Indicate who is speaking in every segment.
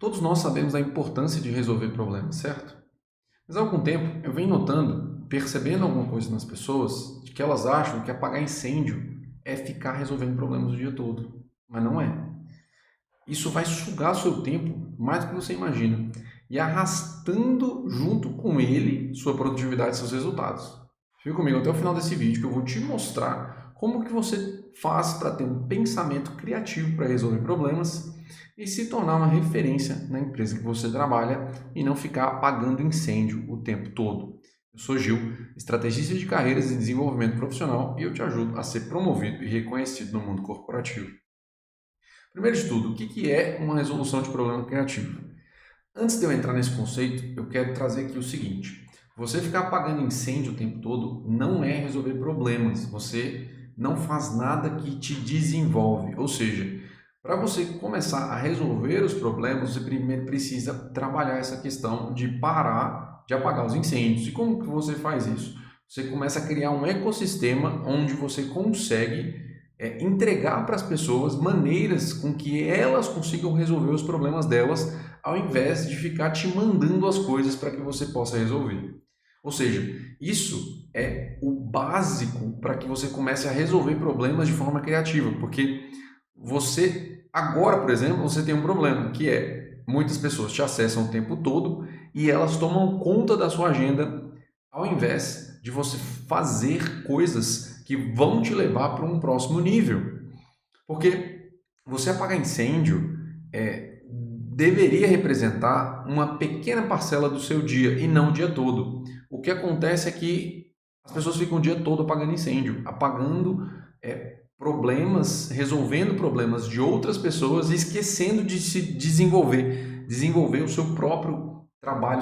Speaker 1: Todos nós sabemos da importância de resolver problemas, certo? Mas há algum tempo eu venho notando, percebendo alguma coisa nas pessoas, de que elas acham que apagar incêndio é ficar resolvendo problemas o dia todo. Mas não é. Isso vai sugar seu tempo mais do que você imagina e arrastando junto com ele sua produtividade e seus resultados. Fica comigo até o final desse vídeo que eu vou te mostrar como que você faz para ter um pensamento criativo para resolver problemas e se tornar uma referência na empresa que você trabalha e não ficar apagando incêndio o tempo todo. Eu sou Gil, estrategista de carreiras e desenvolvimento profissional e eu te ajudo a ser promovido e reconhecido no mundo corporativo. Primeiro de tudo, o que é uma resolução de problema criativo? Antes de eu entrar nesse conceito, eu quero trazer aqui o seguinte: você ficar apagando incêndio o tempo todo não é resolver problemas, você não faz nada que te desenvolve. Ou seja, para você começar a resolver os problemas, você primeiro precisa trabalhar essa questão de parar de apagar os incêndios. E como que você faz isso? Você começa a criar um ecossistema onde você consegue entregar para as pessoas maneiras com que elas consigam resolver os problemas delas, ao invés de ficar te mandando as coisas para que você possa resolver. Ou seja, isso é o básico para que você comece a resolver problemas de forma criativa, porque você, agora, por exemplo, você tem um problema, que é muitas pessoas te acessam o tempo todo e elas tomam conta da sua agenda, ao invés de você fazer coisas que vão te levar para um próximo nível. Porque você apagar incêndio deveria representar uma pequena parcela do seu dia e não o dia todo. O que acontece é que as pessoas ficam o dia todo apagando incêndio, apagando problemas, resolvendo problemas de outras pessoas e esquecendo de se desenvolver o seu próprio trabalho,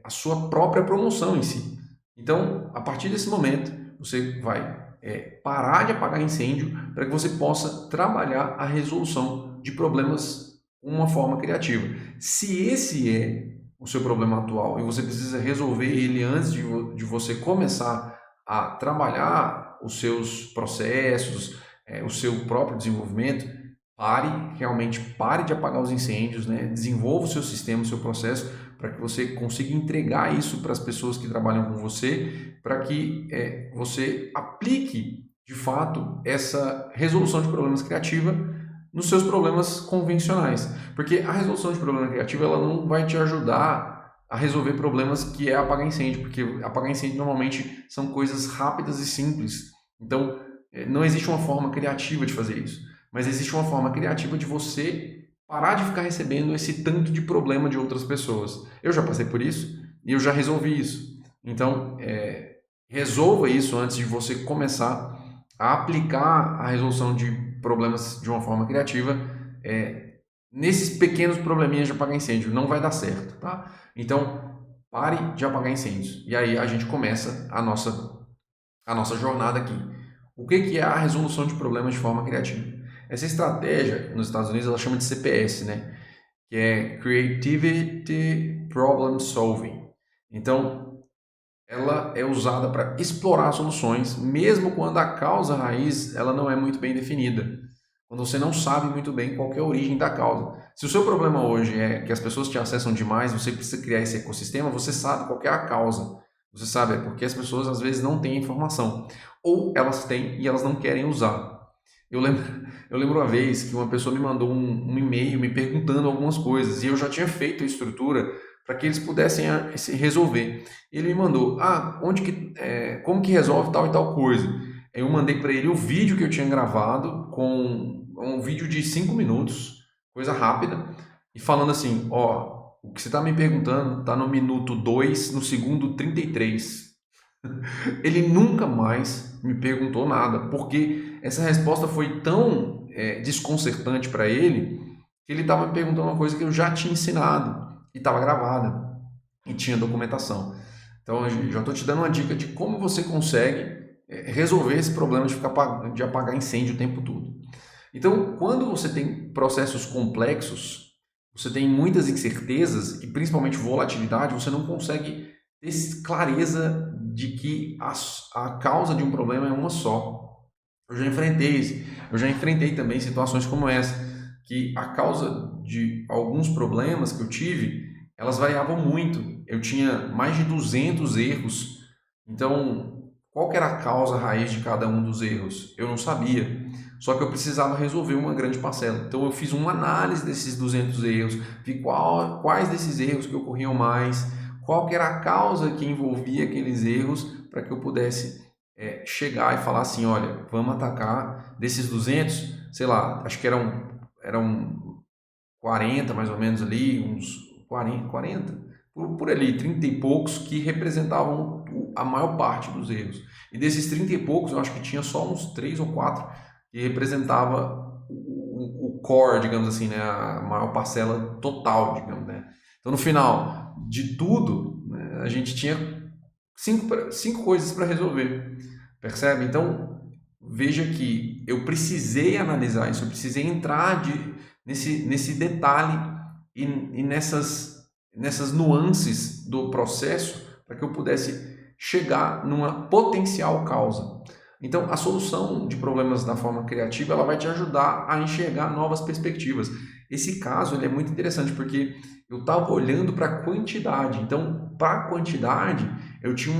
Speaker 1: a sua própria promoção em si. Então, a partir desse momento, você vai parar de apagar incêndio para que você possa trabalhar a resolução de problemas de uma forma criativa. Se esse é o seu problema atual e você precisa resolver ele antes de você começar a trabalhar os seus processos, o seu próprio desenvolvimento, realmente pare de apagar os incêndios, né? Desenvolva o seu sistema, o seu processo, para que você consiga entregar isso para as pessoas que trabalham com você, para que você aplique, de fato, essa resolução de problemas criativa nos seus problemas convencionais. Porque a resolução de problema criativo ela não vai te ajudar a resolver problemas que é apagar incêndio, porque apagar incêndio normalmente são coisas rápidas e simples. Então, não existe uma forma criativa de fazer isso, mas existe uma forma criativa de você parar de ficar recebendo esse tanto de problema de outras pessoas. Eu já passei por isso e eu já resolvi isso. Então, resolva isso antes de você começar a aplicar a resolução de problemas de uma forma criativa nesses pequenos probleminhas de apagar incêndio. Não vai dar certo, tá? Então, pare de apagar incêndios. E aí a gente começa a nossa jornada aqui. O que é a resolução de problemas de forma criativa? Essa estratégia, nos Estados Unidos, ela chama de CPS, né? Que é Creativity Problem Solving. Então, ela é usada para explorar soluções, mesmo quando a causa raiz ela não é muito bem definida. Quando você não sabe muito bem qual é a origem da causa. Se o seu problema hoje é que as pessoas te acessam demais, você precisa criar esse ecossistema, você sabe qual é a causa. Você sabe, é porque as pessoas às vezes não têm informação. Ou elas têm e elas não querem usar. Eu lembro uma vez que uma pessoa me mandou um e-mail me perguntando algumas coisas e eu já tinha feito a estrutura para que eles pudessem resolver. Ele me mandou, como que resolve tal e tal coisa. Eu mandei para ele o vídeo que eu tinha gravado com um vídeo de 5 minutos, coisa rápida, e falando assim, o que você está me perguntando está no minuto 2, no segundo 33. Ele nunca mais me perguntou nada, porque essa resposta foi tão desconcertante para ele, que ele estava me perguntando uma coisa que eu já tinha ensinado, e estava gravada, e tinha documentação. Então, eu já estou te dando uma dica de como você consegue resolver esse problema de apagar incêndio o tempo todo. Então, quando você tem processos complexos, você tem muitas incertezas e principalmente volatilidade, você não consegue ter clareza de que a causa de um problema é uma só. Eu já enfrentei também situações como essa, que a causa de alguns problemas que eu tive, elas variavam muito. Eu tinha mais de 200 erros. Então, qual que era a causa raiz de cada um dos erros? Eu não sabia. Só que eu precisava resolver uma grande parcela. Então, eu fiz uma análise desses 200 erros, vi quais desses erros que ocorriam mais, qual que era a causa que envolvia aqueles erros, para que eu pudesse chegar e falar assim, olha, vamos atacar desses 200, sei lá, acho que eram 40 mais ou menos ali, uns 40 por ali, 30 e poucos que representavam a maior parte dos erros. E desses 30 e poucos, eu acho que tinha só uns 3 ou 4 que representava o core, digamos assim, né, a maior parcela total, digamos, né. Então, no final de tudo, né, a gente tinha cinco coisas para resolver, percebe? Então, veja que eu precisei analisar isso, eu precisei entrar nesse detalhe e nessas nuances do processo para que eu pudesse chegar numa potencial causa. Então, a solução de problemas da forma criativa, ela vai te ajudar a enxergar novas perspectivas. Esse caso ele é muito interessante porque eu estava olhando para a quantidade. Então, para a quantidade, eu tinha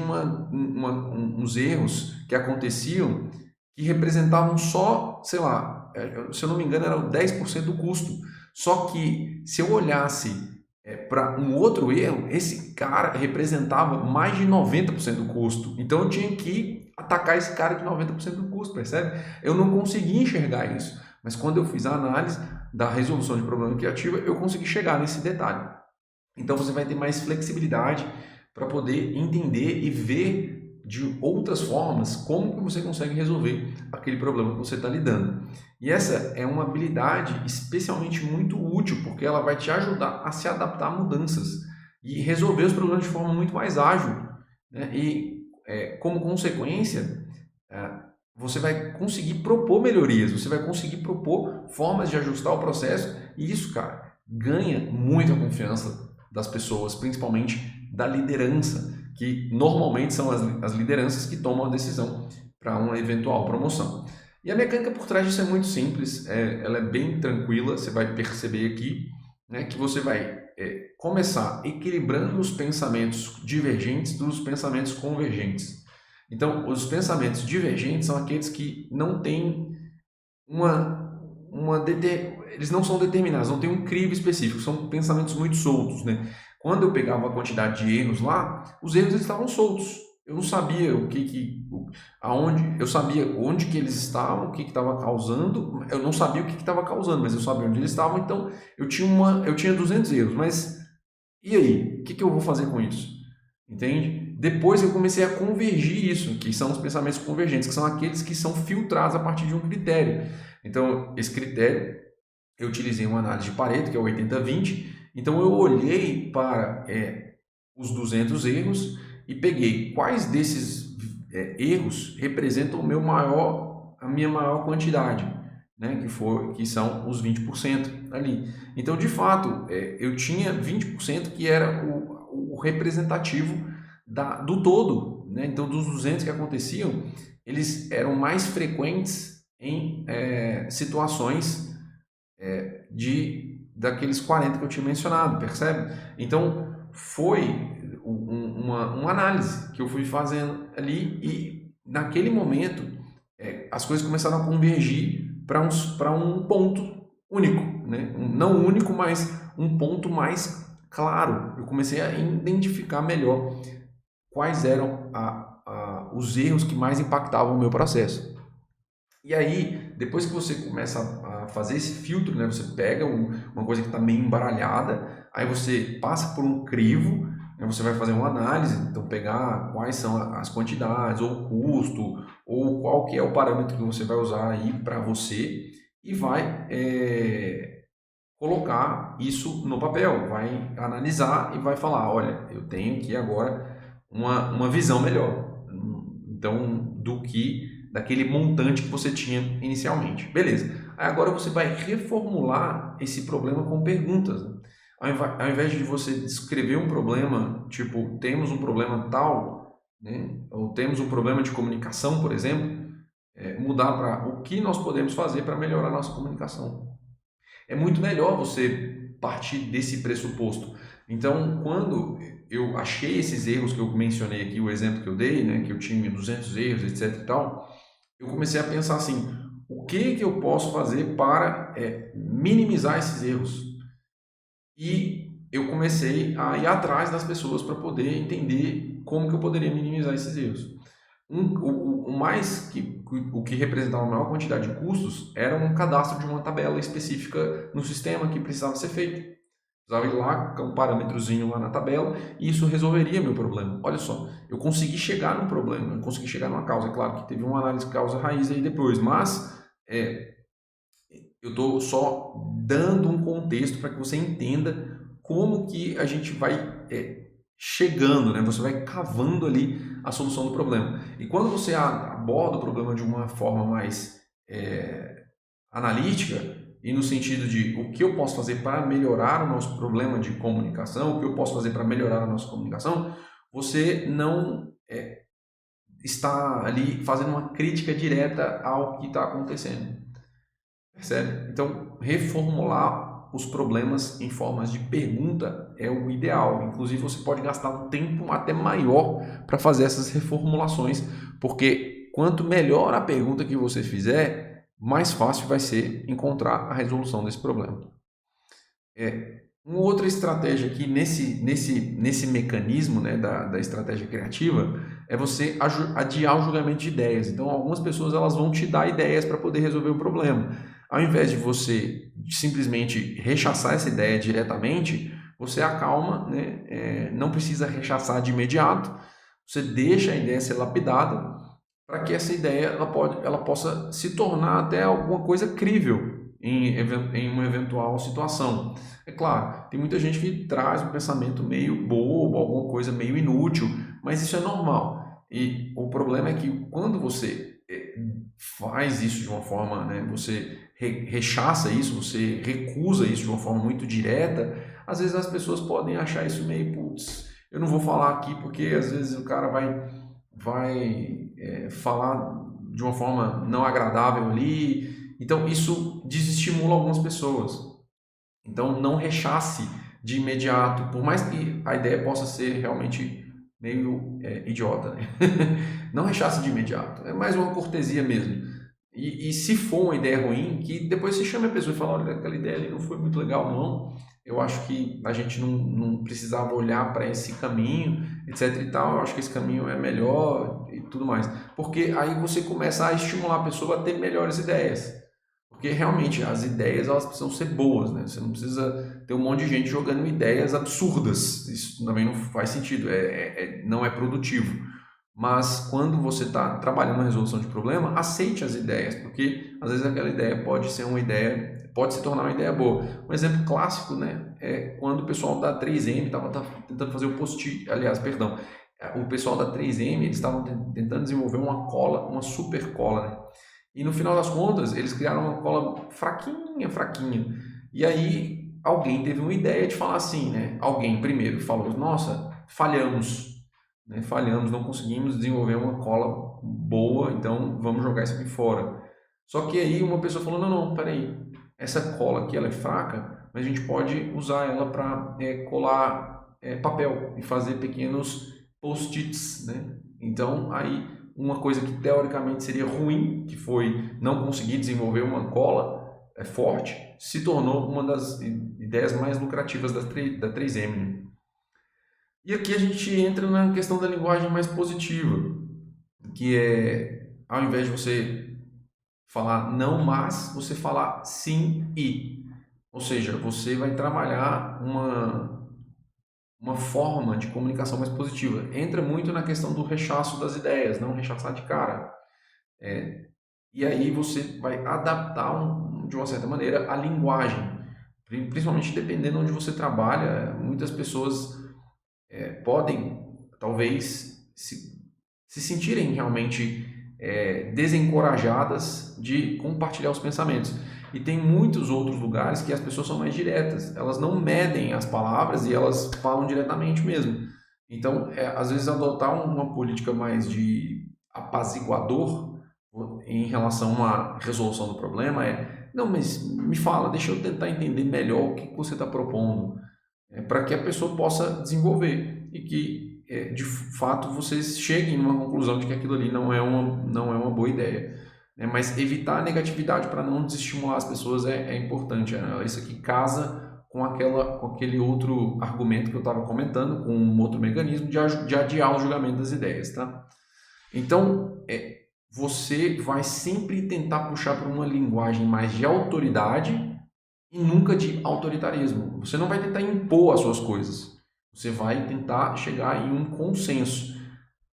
Speaker 1: uns erros que aconteciam que representavam só, sei lá, se eu não me engano, era 10% do custo. Só que se eu olhasse para um outro erro, esse cara representava mais de 90% do custo. Então eu tinha que atacar esse cara de 90% do custo, percebe? Eu não conseguia enxergar isso. Mas quando eu fiz a análise da resolução de problema criativa, eu consegui chegar nesse detalhe. Então você vai ter mais flexibilidade para poder entender e ver de outras formas como que você consegue resolver aquele problema que você está lidando. E essa é uma habilidade especialmente muito útil, porque ela vai te ajudar a se adaptar a mudanças e resolver os problemas de forma muito mais ágil, né? E como consequência, você vai conseguir propor melhorias, você vai conseguir propor formas de ajustar o processo e isso, cara, ganha muita confiança das pessoas, principalmente da liderança, que normalmente são as lideranças que tomam a decisão para uma eventual promoção. E a mecânica por trás disso é muito simples, ela é bem tranquila, você vai perceber aqui, né, que você vai começar equilibrando os pensamentos divergentes dos pensamentos convergentes. Então, os pensamentos divergentes são aqueles que não têm eles não são determinados, não tem um crivo específico, são pensamentos muito soltos, né? Quando eu pegava a quantidade de erros lá, os erros estavam soltos. Eu não sabia aonde, eu sabia onde que eles estavam, o que estava causando, eu não sabia o que estava causando, mas eu sabia onde eles estavam, então eu tinha 200 erros, mas e aí? O que eu vou fazer com isso? Entende? Depois eu comecei a convergir isso, que são os pensamentos convergentes, que são aqueles que são filtrados a partir de um critério. Então, esse critério, eu utilizei uma análise de Pareto, que é o 80-20. Então, eu olhei para os 200 erros e peguei quais desses erros representam a minha maior quantidade, né? Que são os 20% ali. Então, de fato, eu tinha 20% que era o representativo do todo, né? Então, dos 200 que aconteciam, eles eram mais frequentes em situações daqueles 40 que eu tinha mencionado, percebe? Então, foi uma análise que eu fui fazendo ali e, naquele momento, as coisas começaram a convergir para um ponto único, né? Não único, mas um ponto mais claro. Eu comecei a identificar melhor quais eram os erros que mais impactavam o meu processo. E aí, depois que você começa a fazer esse filtro, né, você pega uma coisa que está meio embaralhada, aí você passa por um crivo, né, você vai fazer uma análise, então pegar quais são as quantidades, ou o custo, ou qual que é o parâmetro que você vai usar aí para você, e vai colocar isso no papel, vai analisar e vai falar, olha, eu tenho aqui agora uma visão melhor, então, daquele montante que você tinha inicialmente. Beleza. Aí agora você vai reformular esse problema com perguntas. Né? Ao invés de você descrever um problema, tipo, temos um problema tal, né? Ou temos um problema de comunicação, por exemplo, mudar para o que nós podemos fazer para melhorar a nossa comunicação. É muito melhor você partir desse pressuposto. Então, quando eu achei esses erros que eu mencionei aqui, o exemplo que eu dei, né, que eu tinha 200 erros, etc e tal, eu comecei a pensar assim, o que eu posso fazer para minimizar esses erros? E eu comecei a ir atrás das pessoas para poder entender como que eu poderia minimizar esses erros. O que representava a maior quantidade de custos era um cadastro de uma tabela específica no sistema que precisava ser feito. Precisava ir lá, um parâmetrozinho lá na tabela, e isso resolveria meu problema. Olha só, eu consegui chegar num problema, eu consegui chegar numa causa. Claro que teve uma análise causa-raiz aí depois, mas eu estou só dando um contexto para que você entenda como que a gente vai chegando, né? Você vai cavando ali a solução do problema. E quando você aborda o problema de uma forma mais analítica, e no sentido de o que eu posso fazer para melhorar o nosso problema de comunicação, o que eu posso fazer para melhorar a nossa comunicação, você não está ali fazendo uma crítica direta ao que está acontecendo. Percebe? Então, reformular os problemas em formas de pergunta é o ideal. Inclusive, você pode gastar um tempo até maior para fazer essas reformulações, porque quanto melhor a pergunta que você fizer, mais fácil vai ser encontrar a resolução desse problema. Uma outra estratégia aqui nesse mecanismo, né, da estratégia criativa é você adiar o julgamento de ideias. Então, algumas pessoas elas vão te dar ideias para poder resolver o problema. Ao invés de você simplesmente rechaçar essa ideia diretamente, você acalma, né, não precisa rechaçar de imediato, você deixa a ideia ser lapidada para que essa ideia ela possa se tornar até alguma coisa crível em uma eventual situação. É claro, tem muita gente que traz um pensamento meio bobo, alguma coisa meio inútil, mas isso é normal. E o problema é que quando você faz isso de uma forma, né, você rechaça isso, você recusa isso de uma forma muito direta, às vezes as pessoas podem achar isso meio, putz, eu não vou falar aqui porque às vezes o cara vai falar de uma forma não agradável ali. Então, isso desestimula algumas pessoas. Então, não rechace de imediato, por mais que a ideia possa ser realmente meio idiota, né? Não rechace de imediato, é mais uma cortesia mesmo. E se for uma ideia ruim, que depois você chame a pessoa e fala, olha, aquela ideia ali não foi muito legal, não. Eu acho que a gente não precisava olhar para esse caminho, etc e tal. Eu acho que esse caminho é melhor e tudo mais. Porque aí você começa a estimular a pessoa a ter melhores ideias. Porque realmente as ideias elas precisam ser boas, né? Você não precisa ter um monte de gente jogando ideias absurdas. Isso também não faz sentido, não é produtivo. Mas quando você está trabalhando na resolução de problema, aceite as ideias, porque às vezes aquela ideia pode ser uma ideia, pode se tornar uma ideia boa. Um exemplo clássico, né, é quando o pessoal da 3M estava tentando fazer o post-it, aliás, perdão, o pessoal da 3M eles estavam tentando desenvolver uma cola, uma super cola, né? E no final das contas, eles criaram uma cola fraquinha, fraquinha. E aí alguém teve uma ideia de falar assim, né? Alguém primeiro falou, nossa, falhamos, né? Falhamos, não conseguimos desenvolver uma cola boa, então vamos jogar isso aqui fora. Só que aí uma pessoa falou, não, peraí, essa cola aqui ela é fraca, mas a gente pode usar ela para colar papel e fazer pequenos post-its, né? Então aí uma coisa que teoricamente seria ruim, que foi não conseguir desenvolver uma cola forte, se tornou uma das ideias mais lucrativas da 3M. E aqui a gente entra na questão da linguagem mais positiva, que é, ao invés de você falar não, mas, você falar sim e. Ou seja, você vai trabalhar uma forma de comunicação mais positiva. Entra muito na questão do rechaço das ideias, não rechaçar de cara. E aí você vai adaptar, de uma certa maneira, a linguagem. Principalmente dependendo onde você trabalha, muitas pessoas podem, talvez, se sentirem realmente desencorajadas de compartilhar os pensamentos. E tem muitos outros lugares que as pessoas são mais diretas. Elas não medem as palavras e elas falam diretamente mesmo. Então, às vezes, adotar uma política mais de apaziguador em relação à resolução do problema Não, mas me fala, deixa eu tentar entender melhor o que você está propondo, para que a pessoa possa desenvolver e que, de fato, vocês cheguem numa conclusão de que aquilo ali não é uma boa ideia. Mas evitar a negatividade para não desestimular as pessoas é importante. Isso aqui casa com aquele outro argumento que eu estava comentando, com um outro mecanismo de adiar o julgamento das ideias. Tá? Então, você vai sempre tentar puxar para uma linguagem mais de autoridade e nunca de autoritarismo. Você não vai tentar impor as suas coisas. Você vai tentar chegar em um consenso.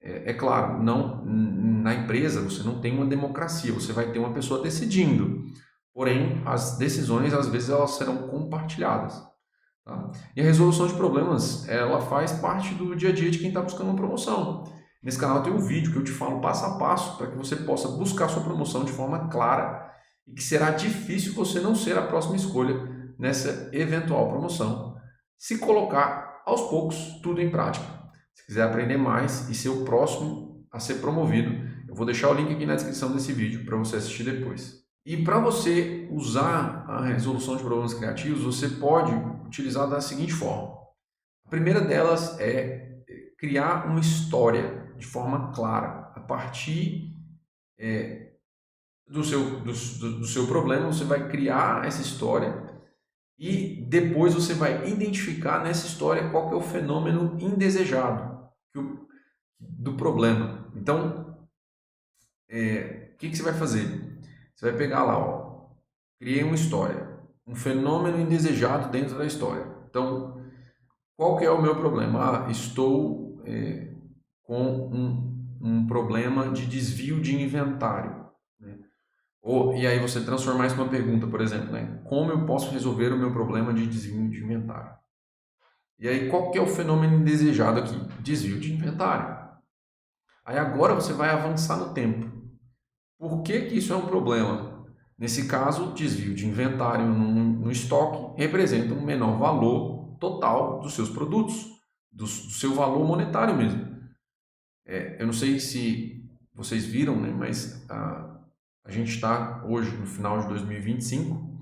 Speaker 1: É claro, não, na empresa você não tem uma democracia, você vai ter uma pessoa decidindo. Porém, as decisões, às vezes, elas serão compartilhadas. Tá? E a resolução de problemas, ela faz parte do dia a dia de quem está buscando uma promoção. Nesse canal tem um vídeo que eu te falo passo a passo para que você possa buscar sua promoção de forma clara e que será difícil você não ser a próxima escolha nessa eventual promoção, se colocar aos poucos tudo em prática. Se quiser aprender mais e ser o próximo a ser promovido, eu vou deixar o link aqui na descrição desse vídeo para você assistir depois. E para você usar a resolução de problemas criativos, você pode utilizar da seguinte forma. A primeira delas é criar uma história de forma clara. A partir do seu problema, você vai criar essa história e depois você vai identificar nessa história qual que é o fenômeno indesejado do problema. Então, o que você vai fazer? Você vai pegar lá, criei uma história, um fenômeno indesejado dentro da história. Então, qual que é o meu problema? Estou com um problema de desvio de inventário. Né? E aí você transformar isso numa pergunta, por exemplo, né? Como eu posso resolver o meu problema de desvio de inventário? E aí, qual que é o fenômeno indesejado aqui? Desvio de inventário. Aí agora você vai avançar no tempo. Por que isso é um problema? Nesse caso, desvio de inventário no estoque representa um menor valor total dos seus produtos, do seu valor monetário mesmo. Eu não sei se vocês viram, né, mas a gente está hoje no final de 2025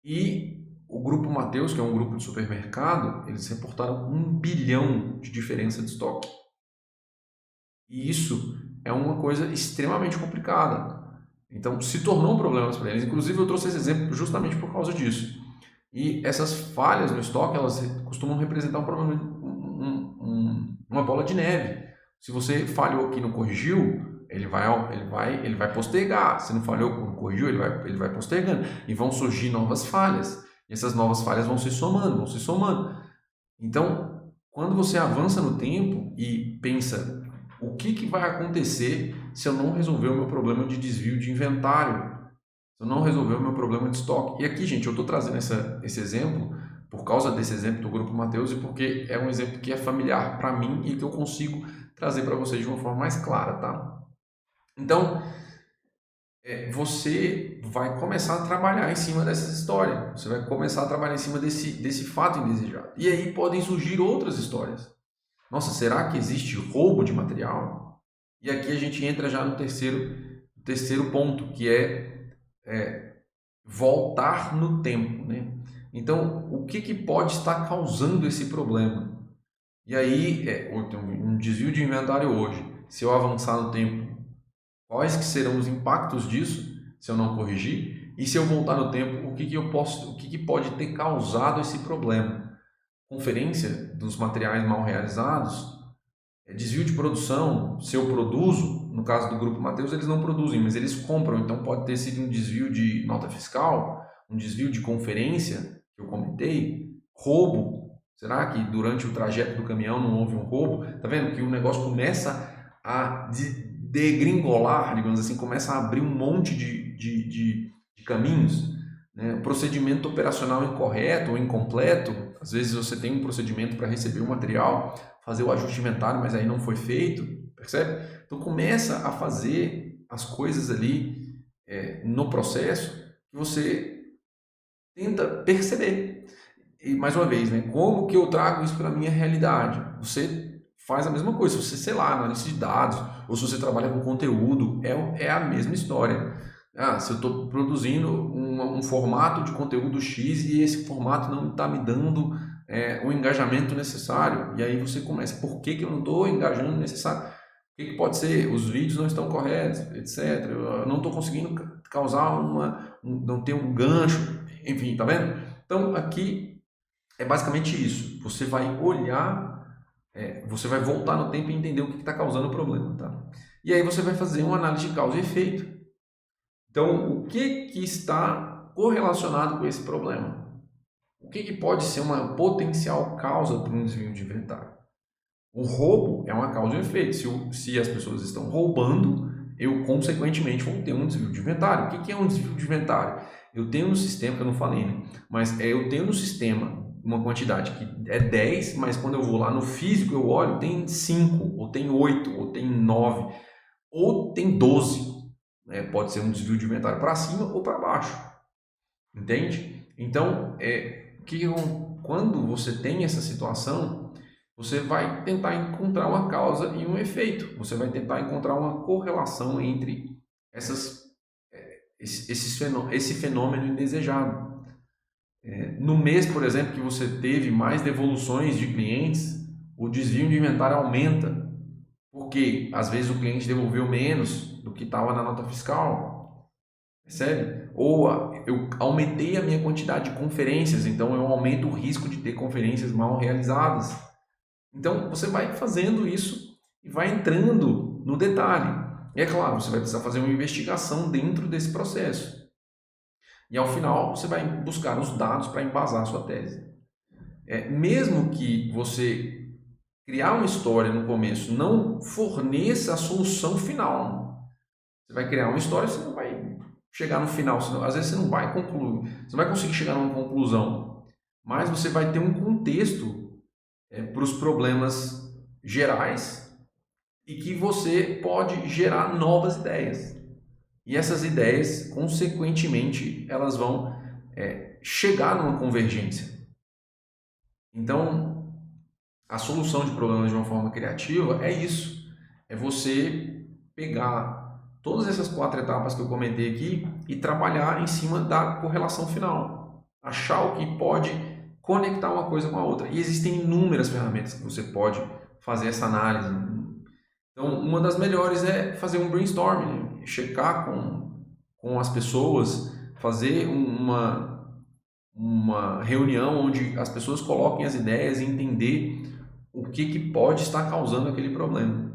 Speaker 1: e o Grupo Mateus, que é um grupo de supermercado, eles reportaram 1 bilhão de diferença de estoque. E isso é uma coisa extremamente complicada. Então, se tornou um problema para eles. Inclusive, eu trouxe esse exemplo justamente por causa disso. E essas falhas no estoque, elas costumam representar um problema, uma bola de neve. Se você falhou aqui e não corrigiu, ele vai postergar. Se não falhou, não corrigiu, ele vai postergando. E vão surgir novas falhas. E essas novas falhas vão se somando. Então, quando você avança no tempo e pensa, o que vai acontecer se eu não resolver o meu problema de desvio de inventário? Se eu não resolver o meu problema de estoque? E aqui, gente, eu estou trazendo esse exemplo por causa desse exemplo do Grupo Mateus e porque é um exemplo que é familiar para mim e que eu consigo trazer para vocês de uma forma mais clara, tá? Então, você vai começar a trabalhar em cima dessa história. Você vai começar a trabalhar em cima desse fato indesejado. E aí podem surgir outras histórias. Nossa, será que existe roubo de material? E aqui a gente entra já no terceiro ponto, que é voltar no tempo, né? Então, o que pode estar causando esse problema? E aí, um desvio de inventário hoje, se eu avançar no tempo, quais que serão os impactos disso, se eu não corrigir? E se eu voltar no tempo, o que pode ter causado esse problema? Conferência dos materiais mal realizados, desvio de produção, se eu produzo, no caso do Grupo Mateus, eles não produzem, mas eles compram, então pode ter sido um desvio de nota fiscal, um desvio de conferência, que eu comentei, roubo, será que durante o trajeto do caminhão não houve um roubo? Tá vendo que o negócio começa a degringolar, digamos assim, começa a abrir um monte de caminhos, né? O procedimento operacional incorreto ou incompleto, às vezes você tem um procedimento para receber o material, fazer o ajuste de inventário, mas aí não foi feito, percebe? Então começa a fazer as coisas ali no processo que você tenta perceber. E mais uma vez, né, como que eu trago isso para a minha realidade? Você faz a mesma coisa, se você, sei lá, analista de dados, ou se você trabalha com conteúdo, é a mesma história. Se eu estou produzindo um formato de conteúdo X e esse formato não está me dando o engajamento necessário, e aí você começa, por que eu não estou engajando necessário? O que pode ser? Os vídeos não estão corretos, etc. Eu não estou conseguindo causar não ter um gancho, enfim, tá vendo? Então aqui é basicamente isso. Você vai olhar, você vai voltar no tempo e entender o que está causando o problema, tá? E aí você vai fazer uma análise de causa e efeito. Então, o que está correlacionado com esse problema? O que pode ser uma potencial causa para um desvio de inventário? O roubo é uma causa e efeito. Se as pessoas estão roubando, eu consequentemente vou ter um desvio de inventário. O que é um desvio de inventário? Eu tenho no sistema, que eu não falei, né? Mas eu tenho no sistema uma quantidade que é 10, mas quando eu vou lá no físico, eu olho, tem 5, ou tem 8, ou tem 9, ou tem 12. Pode ser um desvio de inventário para cima ou para baixo, entende? Então, quando você tem essa situação, você vai tentar encontrar uma causa e um efeito. Você vai tentar encontrar uma correlação entre esse fenômeno indesejado. No mês, por exemplo, que você teve mais devoluções de clientes, o desvio de inventário aumenta, porque às vezes o cliente devolveu menos do que estava na nota fiscal, percebe? Ou eu aumentei a minha quantidade de conferências, então eu aumento o risco de ter conferências mal realizadas. Então você vai fazendo isso e vai entrando no detalhe. E é claro, você vai precisar fazer uma investigação dentro desse processo. E ao final você vai buscar os dados para embasar a sua tese. Mesmo que você criar uma história no começo não forneça a solução final. Você vai criar uma história, você não vai chegar no final, senão, às vezes você não vai concluir, você não vai conseguir chegar numa conclusão, mas você vai ter um contexto para os problemas gerais e que você pode gerar novas ideias. E essas ideias, consequentemente, elas vão chegar numa convergência. Então, a solução de problemas de uma forma criativa é isso. É você pegar todas essas 4 etapas que eu comentei aqui e trabalhar em cima da correlação final. Achar o que pode conectar uma coisa com a outra. E existem inúmeras ferramentas que você pode fazer essa análise. Então, uma das melhores é fazer um brainstorming, checar com as pessoas, fazer uma reunião onde as pessoas coloquem as ideias e entender o que pode estar causando aquele problema.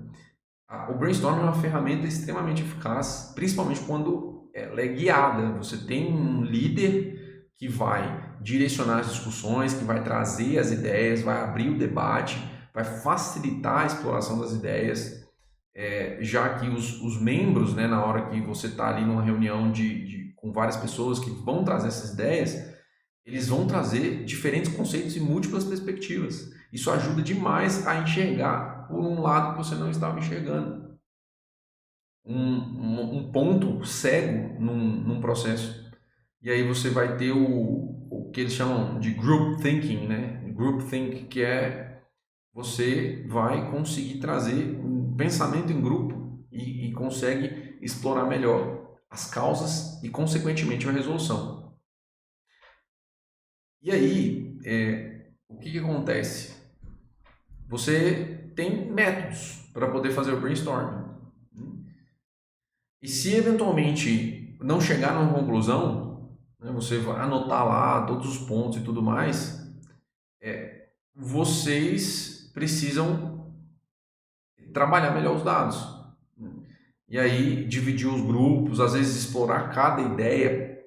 Speaker 1: O brainstorming é uma ferramenta extremamente eficaz, principalmente quando ela é guiada. Você tem um líder que vai direcionar as discussões, que vai trazer as ideias, vai abrir o debate, vai facilitar a exploração das ideias, já que os membros, né, na hora que você está ali numa reunião com várias pessoas que vão trazer essas ideias, eles vão trazer diferentes conceitos e múltiplas perspectivas. Isso ajuda demais a enxergar por um lado que você não estava enxergando. Um ponto cego num processo. E aí você vai ter o que eles chamam de group thinking, né? Group think, que você vai conseguir trazer um pensamento em grupo e consegue explorar melhor as causas e, consequentemente, a resolução. E aí, o que acontece? Você tem métodos para poder fazer o brainstorming. E se eventualmente não chegar numa conclusão, né, você vai anotar lá todos os pontos e tudo mais, vocês precisam trabalhar melhor os dados. E aí dividir os grupos, às vezes explorar cada ideia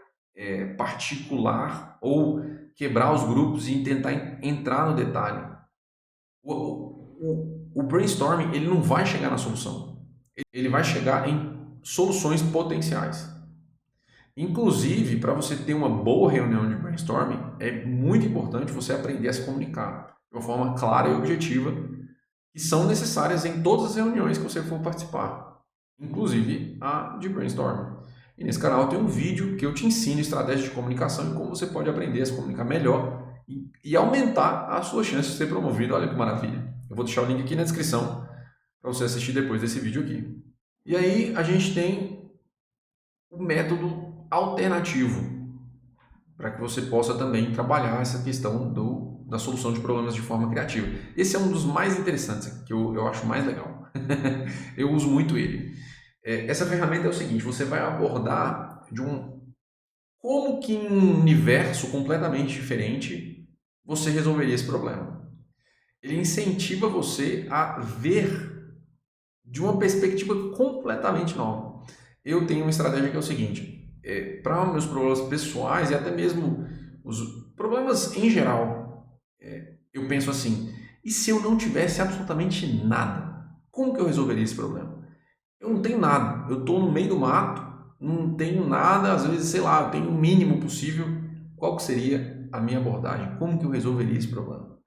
Speaker 1: particular ou quebrar os grupos e tentar entrar no detalhe. O brainstorming ele não vai chegar na solução, ele vai chegar em soluções potenciais. Inclusive, para você ter uma boa reunião de brainstorming, é muito importante você aprender a se comunicar de uma forma clara e objetiva, que são necessárias em todas as reuniões que você for participar, inclusive a de brainstorming. E nesse canal tem um vídeo que eu te ensino estratégias de comunicação e como você pode aprender a se comunicar melhor e aumentar a sua chance de ser promovido. Olha que maravilha. Eu vou deixar o link aqui na descrição para você assistir depois desse vídeo aqui. E aí a gente tem o método alternativo, para que você possa também trabalhar essa questão da solução de problemas de forma criativa. Esse é um dos mais interessantes, que eu acho mais legal. Eu uso muito ele. Essa ferramenta é o seguinte, você vai abordar como que em um universo completamente diferente você resolveria esse problema. Ele incentiva você a ver de uma perspectiva completamente nova. Eu tenho uma estratégia que é o seguinte, para meus problemas pessoais e até mesmo os problemas em geral, eu penso assim, e se eu não tivesse absolutamente nada? Como que eu resolveria esse problema? Eu não tenho nada, eu estou no meio do mato, não tenho nada, às vezes, sei lá, eu tenho o mínimo possível. Qual que seria a minha abordagem? Como que eu resolveria esse problema?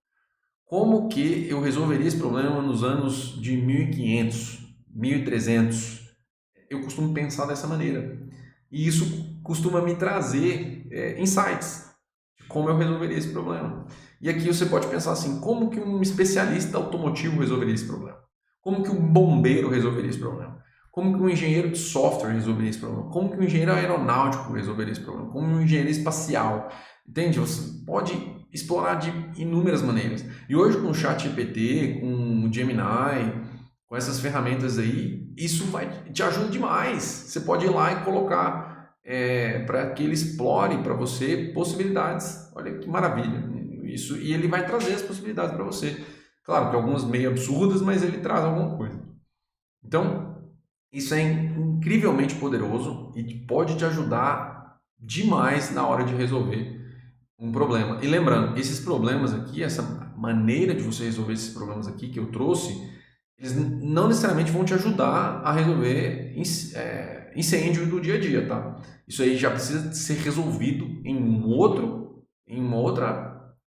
Speaker 1: Como que eu resolveria esse problema nos anos de 1500, 1300? Eu costumo pensar dessa maneira. E isso costuma me trazer insights de como eu resolveria esse problema. E aqui você pode pensar assim, como que um especialista automotivo resolveria esse problema? Como que um bombeiro resolveria esse problema? Como que um engenheiro de software resolveria esse problema? Como que um engenheiro aeronáutico resolveria esse problema? Como um engenheiro espacial? Entende? Você pode explorar de inúmeras maneiras. E hoje com o ChatGPT, com o Gemini, com essas ferramentas aí, isso te ajuda demais. Você pode ir lá e colocar para que ele explore para você possibilidades. Olha que maravilha. Isso, e ele vai trazer as possibilidades para você. Claro que algumas meio absurdas, mas ele traz alguma coisa. Então, isso é incrivelmente poderoso e pode te ajudar demais na hora de resolver um problema. E lembrando, esses problemas aqui, essa maneira de você resolver esses problemas aqui que eu trouxe, eles não necessariamente vão te ajudar a resolver incêndio do dia a dia, tá? Isso aí já precisa ser resolvido em uma outra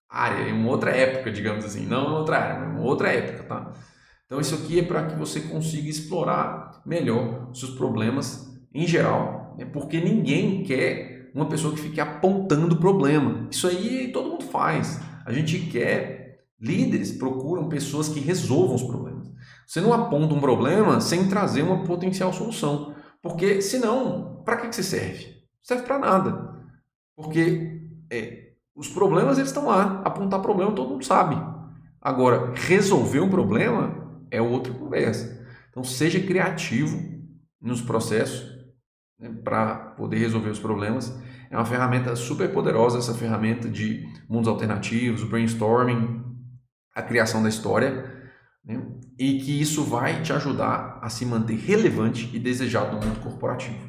Speaker 1: área, em uma outra época, digamos assim. Não em outra área, mas em uma outra época, tá? Então isso aqui é para que você consiga explorar melhor os seus problemas em geral, né? Porque ninguém quer uma pessoa que fique apontando problema. Isso aí todo mundo faz. A gente quer líderes, procuram pessoas que resolvam os problemas. Você não aponta um problema sem trazer uma potencial solução, porque senão, para que você serve? Não serve para nada, porque os problemas eles estão lá, apontar problema todo mundo sabe. Agora, resolver um problema é outra conversa. Então, seja criativo nos processos, né, para poder resolver os problemas. É uma ferramenta super poderosa, essa ferramenta de mundos alternativos, o brainstorming, a criação da história, né, e que isso vai te ajudar a se manter relevante e desejado no mundo corporativo.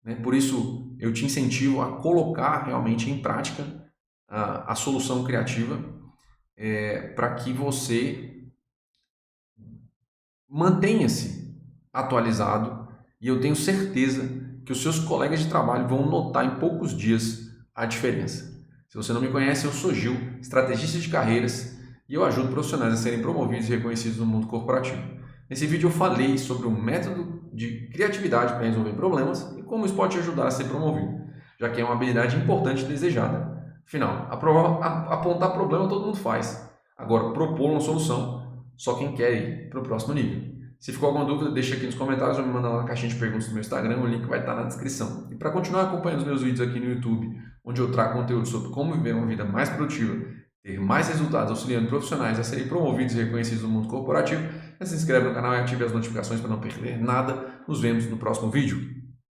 Speaker 1: Né? Por isso, eu te incentivo a colocar realmente em prática a solução criativa para que você mantenha-se atualizado, e eu tenho certeza que os seus colegas de trabalho vão notar em poucos dias a diferença. Se você não me conhece, eu sou Gil, estrategista de carreiras, e eu ajudo profissionais a serem promovidos e reconhecidos no mundo corporativo. Nesse vídeo eu falei sobre o método de criatividade para resolver problemas e como isso pode te ajudar a ser promovido, já que é uma habilidade importante e desejada. Afinal, apontar problema todo mundo faz. Agora, propor uma solução, só quem quer ir para o próximo nível. Se ficou alguma dúvida, deixa aqui nos comentários ou me manda lá na caixinha de perguntas do meu Instagram, o link vai estar na descrição. E para continuar acompanhando os meus vídeos aqui no YouTube, onde eu trago conteúdo sobre como viver uma vida mais produtiva, ter mais resultados auxiliando profissionais a serem promovidos e reconhecidos no mundo corporativo, se inscreve no canal e ative as notificações para não perder nada. Nos vemos no próximo vídeo.